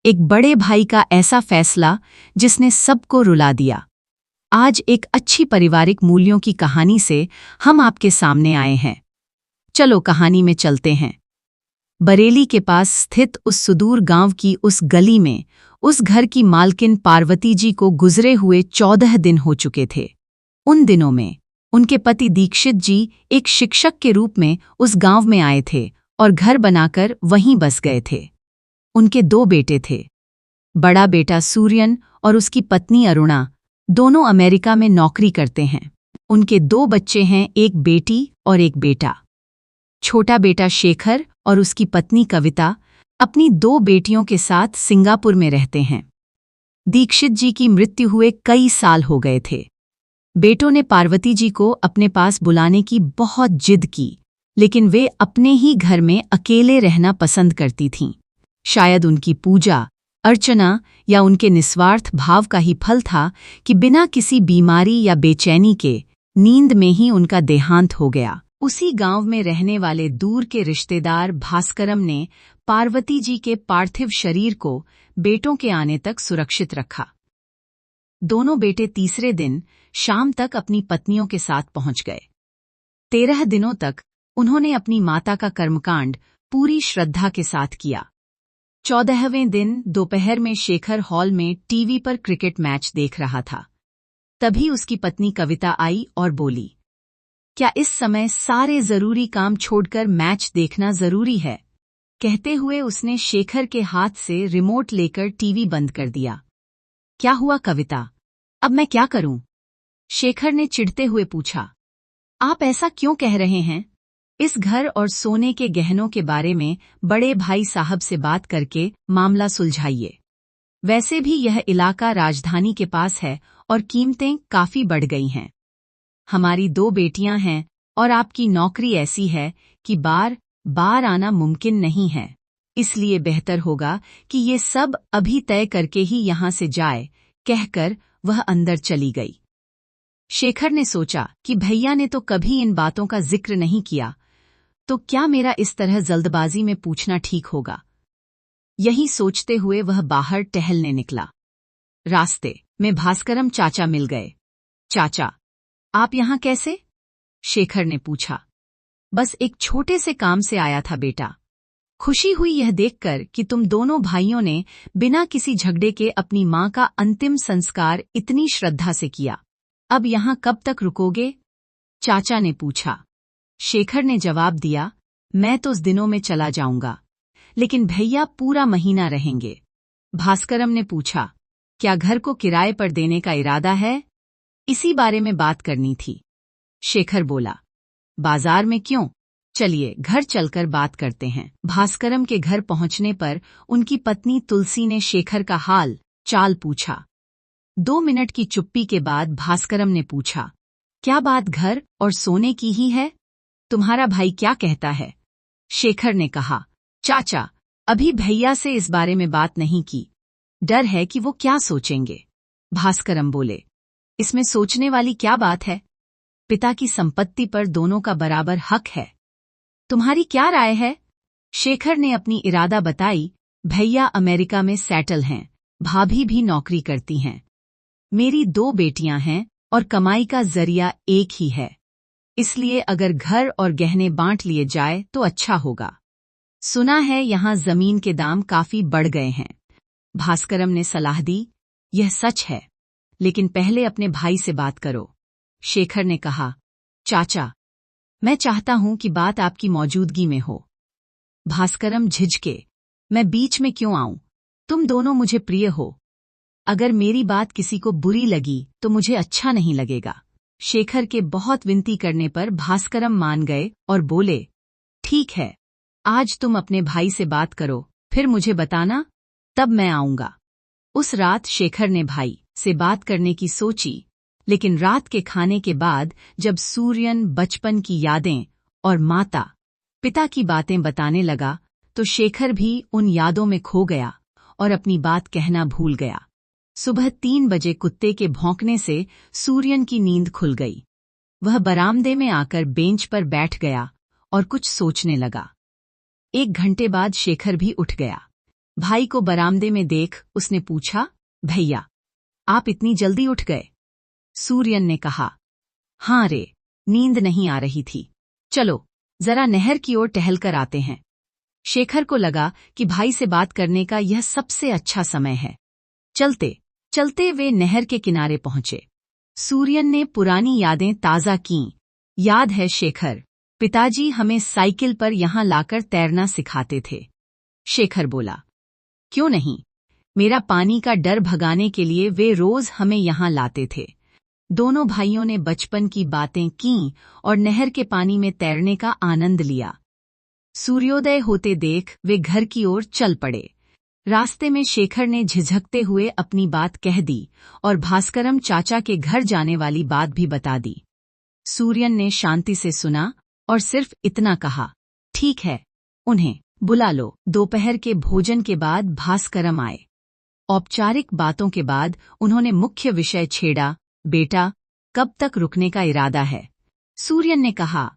एक बड़े भाई का ऐसा फैसला जिसने सबको रुला दिया। आज एक अच्छी पारिवारिक मूल्यों की कहानी से हम आपके सामने आए हैं। चलो कहानी में चलते हैं। बरेली के पास स्थित उस सुदूर गांव की उस गली में उस घर की मालकिन पार्वती जी को गुजरे हुए 14 दिन हो चुके थे। उन दिनों में उनके पति दीक्षित जी एक शिक्षक के रूप में उस गांव में आए थे और घर बनाकर वहीं बस गए थे। उनके 2 बेटे थे। बड़ा बेटा सूर्यन और उसकी पत्नी अरुणा दोनों अमेरिका में नौकरी करते हैं। उनके 2 बच्चे हैं, एक बेटी और एक बेटा। छोटा बेटा शेखर और उसकी पत्नी कविता अपनी 2 बेटियों के साथ सिंगापुर में रहते हैं। दीक्षित जी की मृत्यु हुए कई साल हो गए थे। बेटों ने पार्वती जी को अपने पास बुलाने की बहुत जिद की, लेकिन वे अपने ही घर में अकेले रहना पसंद करती थीं। शायद उनकी पूजा अर्चना या उनके निस्वार्थ भाव का ही फल था कि बिना किसी बीमारी या बेचैनी के नींद में ही उनका देहांत हो गया। उसी गांव में रहने वाले दूर के रिश्तेदार भास्करम ने पार्वती जी के पार्थिव शरीर को बेटों के आने तक सुरक्षित रखा। दोनों बेटे तीसरे दिन शाम तक अपनी पत्नियों के साथ पहुंच गए। 13 दिनों तक उन्होंने अपनी माता का कर्मकांड पूरी श्रद्धा के साथ किया। 14वें दिन दोपहर में शेखर हॉल में टीवी पर क्रिकेट मैच देख रहा था। तभी उसकी पत्नी कविता आई और बोली, क्या इस समय सारे जरूरी काम छोड़कर मैच देखना जरूरी है? कहते हुए उसने शेखर के हाथ से रिमोट लेकर टीवी बंद कर दिया। क्या हुआ कविता, अब मैं क्या करूं? शेखर ने चिढ़ते हुए पूछा। आप ऐसा क्यों कह रहे हैं? इस घर और सोने के गहनों के बारे में बड़े भाई साहब से बात करके मामला सुलझाइए। वैसे भी यह इलाका राजधानी के पास है और कीमतें काफी बढ़ गई हैं। हमारी 2 बेटियां हैं और आपकी नौकरी ऐसी है कि बार बार आना मुमकिन नहीं है। इसलिए बेहतर होगा कि ये सब अभी तय करके ही यहां से जाए, कहकर वह अंदर चली गई। शेखर ने सोचा कि भैया ने तो कभी इन बातों का जिक्र नहीं किया, तो क्या मेरा इस तरह जल्दबाजी में पूछना ठीक होगा? यही सोचते हुए वह बाहर टहलने निकला। रास्ते में भास्करम चाचा मिल गए। चाचा, आप यहां कैसे? शेखर ने पूछा। बस एक छोटे से काम से आया था बेटा। खुशी हुई यह देखकर कि तुम दोनों भाइयों ने बिना किसी झगड़े के अपनी मां का अंतिम संस्कार इतनी श्रद्धा से किया। अब यहां कब तक रुकोगे? चाचा ने पूछा। शेखर ने जवाब दिया, मैं तो उस दिनों में चला जाऊंगा, लेकिन भैया पूरा महीना रहेंगे। भास्करम ने पूछा, क्या घर को किराए पर देने का इरादा है? इसी बारे में बात करनी थी। शेखर बोला, बाजार में क्यों? चलिए घर चलकर बात करते हैं। भास्करम के घर पहुंचने पर उनकी पत्नी तुलसी ने शेखर का हाल चाल पूछा। 2 मिनट की चुप्पी के बाद भास्करम ने पूछा, क्या बात घर और सोने की ही है? तुम्हारा भाई क्या कहता है? शेखर ने कहा, चाचा, अभी भैया से इस बारे में बात नहीं की। डर है कि वो क्या सोचेंगे। भास्करम बोले, इसमें सोचने वाली क्या बात है? पिता की संपत्ति पर दोनों का बराबर हक है। तुम्हारी क्या राय है? शेखर ने अपनी इरादा बताई। भैया अमेरिका में सेटल हैं, भाभी भी नौकरी करती हैं। मेरी 2 बेटियां हैं और कमाई का जरिया एक ही है। इसलिए अगर घर और गहने बांट लिए जाए तो अच्छा होगा। सुना है यहां जमीन के दाम काफी बढ़ गए हैं। भास्करम ने सलाह दी, यह सच है, लेकिन पहले अपने भाई से बात करो। शेखर ने कहा, चाचा, मैं चाहता हूं कि बात आपकी मौजूदगी में हो। भास्करम झिझके, मैं बीच में क्यों आऊं? तुम दोनों मुझे प्रिय हो। अगर मेरी बात किसी को बुरी लगी तो मुझे अच्छा नहीं लगेगा। शेखर के बहुत विनती करने पर भास्करम मान गए और बोले, ठीक है, आज तुम अपने भाई से बात करो, फिर मुझे बताना, तब मैं आऊंगा। उस रात शेखर ने भाई से बात करने की सोची, लेकिन रात के खाने के बाद जब सूर्यन बचपन की यादें और माता पिता की बातें बताने लगा तो शेखर भी उन यादों में खो गया और अपनी बात कहना भूल गया। सुबह 3 बजे कुत्ते के भौंकने से सूर्यन की नींद खुल गई। वह बरामदे में आकर बेंच पर बैठ गया और कुछ सोचने लगा। 1 घंटे बाद शेखर भी उठ गया। भाई को बरामदे में देख उसने पूछा, भैया आप इतनी जल्दी उठ गए? सूर्यन ने कहा, हाँ रे, नींद नहीं आ रही थी। चलो जरा नहर की ओर टहल कर आते हैं। शेखर को लगा कि भाई से बात करने का यह सबसे अच्छा समय है। चलते चलते वे नहर के किनारे पहुंचे। सूर्यन ने पुरानी यादें ताज़ा कीं। याद है शेखर, पिताजी हमें साइकिल पर यहां लाकर तैरना सिखाते थे। शेखर बोला, क्यों नहीं, मेरा पानी का डर भगाने के लिए वे रोज हमें यहां लाते थे। दोनों भाइयों ने बचपन की बातें कीं और नहर के पानी में तैरने का आनंद लिया। सूर्योदय होते देख वे घर की ओर चल पड़े। रास्ते में शेखर ने झिझकते हुए अपनी बात कह दी और भास्करम चाचा के घर जाने वाली बात भी बता दी। सूर्यन ने शांति से सुना और सिर्फ इतना कहा, ठीक है, उन्हें बुला लो। दोपहर के भोजन के बाद भास्करम आए। औपचारिक बातों के बाद उन्होंने मुख्य विषय छेड़ा, बेटा कब तक रुकने का इरादा है? सूर्यन ने कहा,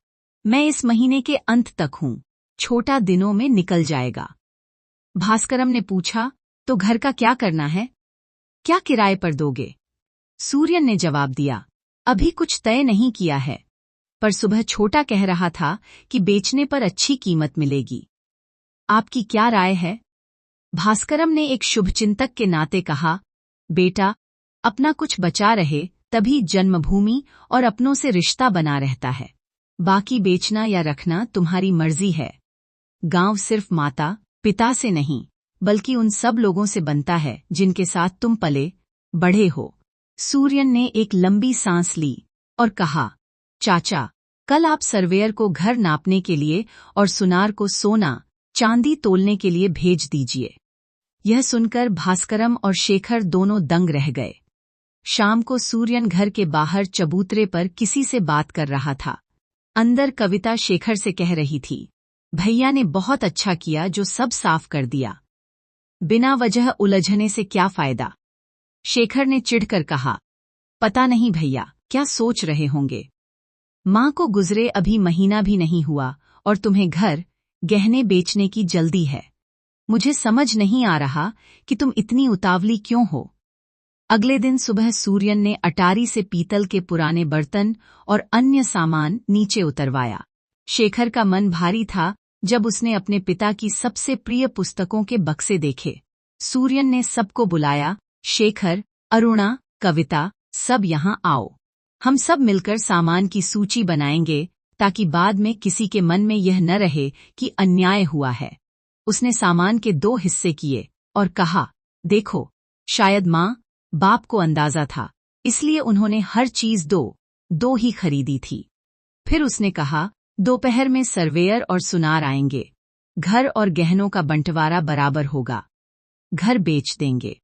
मैं इस महीने के अंत तक हूं, छोटा दिनों में निकल जाएगा। भास्करम ने पूछा, तो घर का क्या करना है? क्या किराए पर दोगे? सूर्यन ने जवाब दिया, अभी कुछ तय नहीं किया है, पर सुबह छोटा कह रहा था कि बेचने पर अच्छी कीमत मिलेगी। आपकी क्या राय है? भास्करम ने एक शुभचिंतक के नाते कहा, बेटा अपना कुछ बचा रहे तभी जन्मभूमि और अपनों से रिश्ता बना रहता है। बाकी बेचना या रखना तुम्हारी मर्जी है। गांव सिर्फ माता पिता से नहीं बल्कि उन सब लोगों से बनता है जिनके साथ तुम पले बढ़े हो। सूर्यन ने एक लंबी सांस ली और कहा, चाचा कल आप सर्वेयर को घर नापने के लिए और सुनार को सोना चांदी तोलने के लिए भेज दीजिए। यह सुनकर भास्करम और शेखर दोनों दंग रह गए। शाम को सूर्यन घर के बाहर चबूतरे पर किसी से बात कर रहा था। अंदर कविता शेखर से कह रही थी, भैया ने बहुत अच्छा किया जो सब साफ कर दिया। बिना वजह उलझने से क्या फायदा? शेखर ने चिढ़कर कहा, पता नहीं भैया क्या सोच रहे होंगे। मां को गुजरे अभी महीना भी नहीं हुआ और तुम्हें घर गहने बेचने की जल्दी है। मुझे समझ नहीं आ रहा कि तुम इतनी उतावली क्यों हो। अगले दिन सुबह सूर्यन ने अटारी से पीतल के पुराने बर्तन और अन्य सामान नीचे उतरवाया। शेखर का मन भारी था जब उसने अपने पिता की सबसे प्रिय पुस्तकों के बक्से देखे। सूर्यन ने सबको बुलाया, शेखर, अरुणा, कविता, सब यहां आओ। हम सब मिलकर सामान की सूची बनाएंगे ताकि बाद में किसी के मन में यह न रहे कि अन्याय हुआ है। उसने सामान के 2 हिस्से किए और कहा, देखो, शायद माँ बाप को अंदाजा था, इसलिए उन्होंने हर चीज 2 ही खरीदी थी। फिर उसने कहा, दोपहर में सर्वेयर और सुनार आएंगे। घर और गहनों का बंटवारा बराबर होगा। घर बेच देंगे।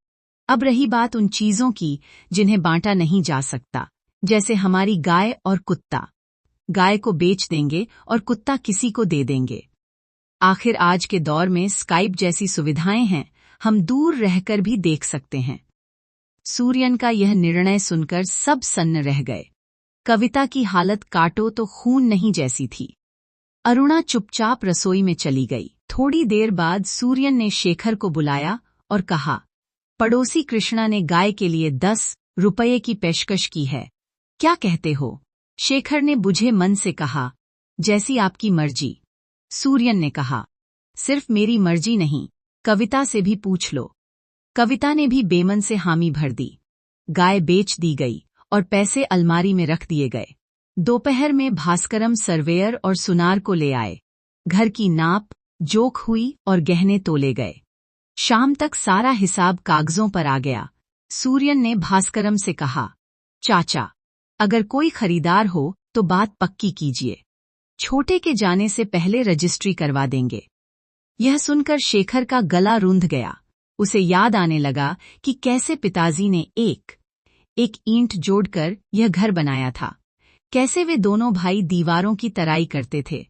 अब रही बात उन चीजों की जिन्हें बांटा नहीं जा सकता, जैसे हमारी गाय और कुत्ता। गाय को बेच देंगे और कुत्ता किसी को दे देंगे। आखिर आज के दौर में स्काइप जैसी सुविधाएं हैं, हम दूर रहकर भी देख सकते हैं। सूर्यन का यह निर्णय सुनकर सब सन्न रह गए। कविता की हालत काटो तो खून नहीं जैसी थी। अरुणा चुपचाप रसोई में चली गई। थोड़ी देर बाद सूर्यन ने शेखर को बुलाया और कहा, पड़ोसी कृष्णा ने गाय के लिए 10 रुपये की पेशकश की है, क्या कहते हो? शेखर ने बुझे मन से कहा, जैसी आपकी मर्जी। सूर्यन ने कहा, सिर्फ मेरी मर्जी नहीं, कविता से भी पूछ लो। कविता ने भी बेमन से हामी भर दी। गाय बेच दी गई और पैसे अलमारी में रख दिए गए। दोपहर में भास्करम सर्वेयर और सुनार को ले आए। घर की नाप जोख हुई और गहने तोले गए। शाम तक सारा हिसाब कागजों पर आ गया। सूर्यन ने भास्करम से कहा, चाचा अगर कोई खरीदार हो तो बात पक्की कीजिए। छोटे के जाने से पहले रजिस्ट्री करवा देंगे। यह सुनकर शेखर का गला रूंध गया। उसे याद आने लगा कि कैसे पिताजी ने एक ईंट जोड़कर यह घर बनाया था, कैसे वे दोनों भाई दीवारों की तराई करते थे।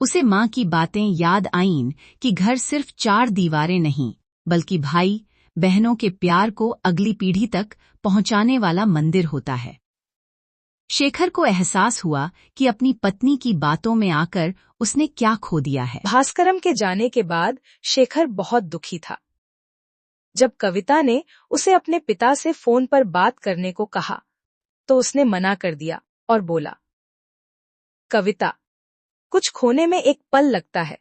उसे माँ की बातें याद आईं कि घर सिर्फ 4 दीवारें नहीं बल्कि भाई बहनों के प्यार को अगली पीढ़ी तक पहुंचाने वाला मंदिर होता है। शेखर को एहसास हुआ कि अपनी पत्नी की बातों में आकर उसने क्या खो दिया है। भास्करम के जाने के बाद शेखर बहुत दुखी था। जब कविता ने उसे अपने पिता से फोन पर बात करने को कहा तो उसने मना कर दिया और बोला, कविता, कुछ खोने में एक पल लगता है,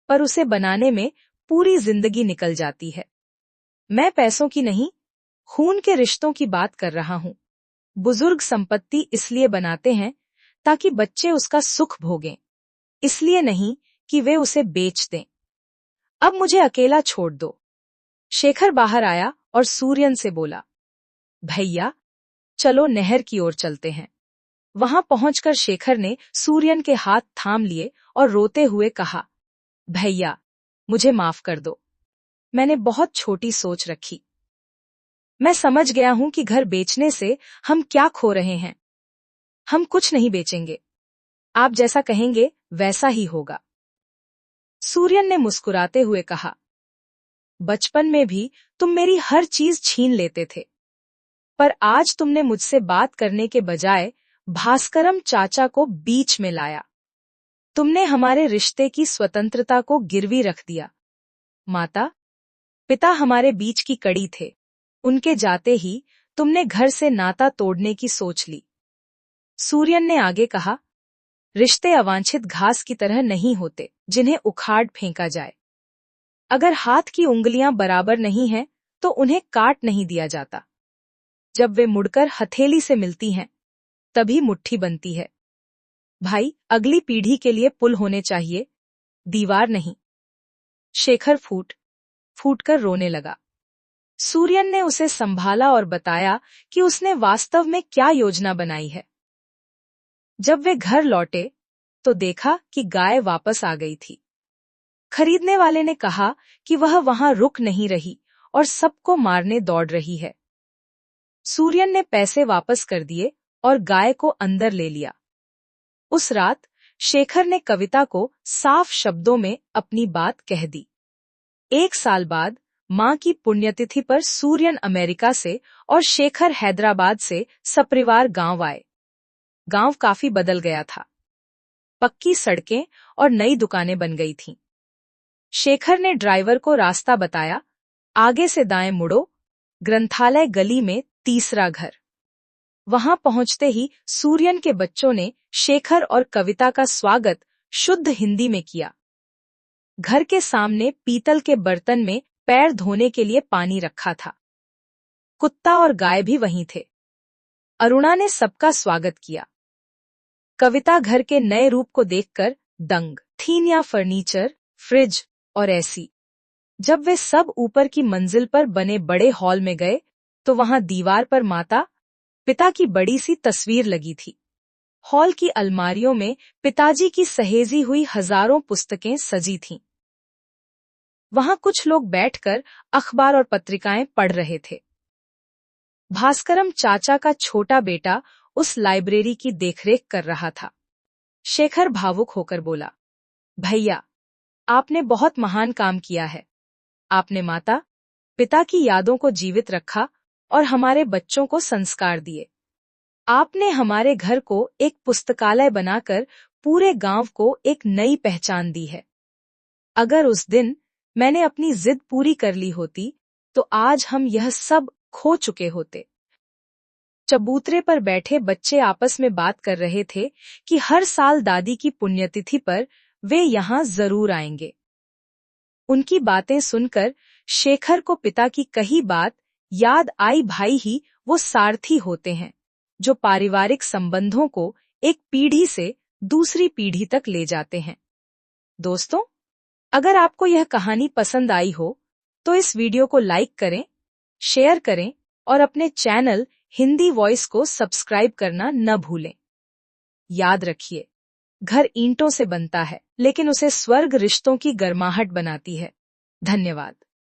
पर उसे बनाने में पूरी जिंदगी निकल जाती है। मैं पैसों की नहीं, खून के रिश्तों की बात कर रहा हूं। बुजुर्ग संपत्ति इसलिए बनाते हैं ताकि बच्चे उसका सुख भोगें, इसलिए नहीं कि वे उसे बेच दें। अब मुझे अकेला छोड़ दो। शेखर बाहर आया और सूर्यन से बोला, भैया, चलो नहर की ओर चलते हैं। वहां पहुंचकर शेखर ने सूर्यन के हाथ थाम लिए और रोते हुए कहा, भैया, मुझे माफ कर दो। मैंने बहुत छोटी सोच रखी। मैं समझ गया हूं कि घर बेचने से हम क्या खो रहे हैं। हम कुछ नहीं बेचेंगे। आप जैसा कहेंगे वैसा ही होगा। सूर्यन ने मुस्कुराते हुए कहा, बचपन में भी तुम मेरी हर चीज छीन लेते थे, पर आज तुमने मुझसे बात करने के बजाय भास्करम चाचा को बीच में लाया। तुमने हमारे रिश्ते की स्वतंत्रता को गिरवी रख दिया। माता, पिता हमारे बीच की कड़ी थे। उनके जाते ही तुमने घर से नाता तोड़ने की सोच ली। सूर्यन ने आगे कहा, रिश्ते अवांछित घास की तरह नहीं होते जिन्हें उखाड़ फेंका जाए। अगर हाथ की उंगलियां बराबर नहीं हैं, तो उन्हें काट नहीं दिया जाता। जब वे मुड़कर हथेली से मिलती हैं, तभी मुट्ठी बनती है। भाई, अगली पीढ़ी के लिए पुल होने चाहिए, दीवार नहीं। शेखर फूट कर रोने लगा। सूर्यन ने उसे संभाला और बताया कि उसने वास्तव में क्या योजना बनाई है। जब वे घर लौटे तो देखा कि गाय वापस आ गई थी। खरीदने वाले ने कहा कि वह वहां रुक नहीं रही और सबको मारने दौड़ रही है। सूर्यन ने पैसे वापस कर दिए और गाय को अंदर ले लिया। उस रात शेखर ने कविता को साफ शब्दों में अपनी बात कह दी। 1 साल बाद मां की पुण्यतिथि पर सूर्यन अमेरिका से और शेखर हैदराबाद से सपरिवार गांव आए। गांव काफी बदल गया था। पक्की सड़कें और नई दुकानें बन गई थीं। शेखर ने ड्राइवर को रास्ता बताया, आगे से दाएं मुड़ो, ग्रंथालय गली में तीसरा घर। वहां पहुंचते ही सूर्यन के बच्चों ने शेखर और कविता का स्वागत शुद्ध हिंदी में किया। घर के सामने पीतल के बर्तन में पैर धोने के लिए पानी रखा था। कुत्ता और गाय भी वहीं थे। अरुणा ने सबका स्वागत किया। कविता घर के नए रूप को देखकर दंग थी। या फर्नीचर, फ्रिज और एसी। जब वे सब ऊपर की मंजिल पर बने बड़े हॉल में गए तो वहां दीवार पर माता पिता की बड़ी सी तस्वीर लगी थी। हॉल की अलमारियों में पिताजी की सहेजी हुई हजारों पुस्तकें सजी थीं। वहां कुछ लोग बैठकर अखबार और पत्रिकाएं पढ़ रहे थे। भास्करम चाचा का छोटा बेटा उस लाइब्रेरी की देखरेख कर रहा था। शेखर भावुक होकर बोला, भैया, आपने बहुत महान काम किया है। आपने माता पिता की यादों को जीवित रखा और हमारे बच्चों को संस्कार दिए। आपने हमारे घर को एक पुस्तकालय बनाकर पूरे गांव को एक नई पहचान दी है। अगर उस दिन मैंने अपनी जिद पूरी कर ली होती तो आज हम यह सब खो चुके होते। चबूतरे पर बैठे बच्चे आपस में बात कर रहे थे कि हर साल दादी की पुण्यतिथि पर वे यहाँ जरूर आएंगे। उनकी बातें सुनकर शेखर को पिता की कही बात याद आई। भाई ही वो सारथी होते हैं जो पारिवारिक संबंधों को एक पीढ़ी से दूसरी पीढ़ी तक ले जाते हैं। दोस्तों, अगर आपको यह कहानी पसंद आई हो तो इस वीडियो को लाइक करें, शेयर करें और अपने चैनल हिंदी वॉइस को सब्सक्राइब करना न भूलें। याद रखिए, घर ईंटों से बनता है, लेकिन उसे स्वर्ग रिश्तों की गर्माहट बनाती है। धन्यवाद।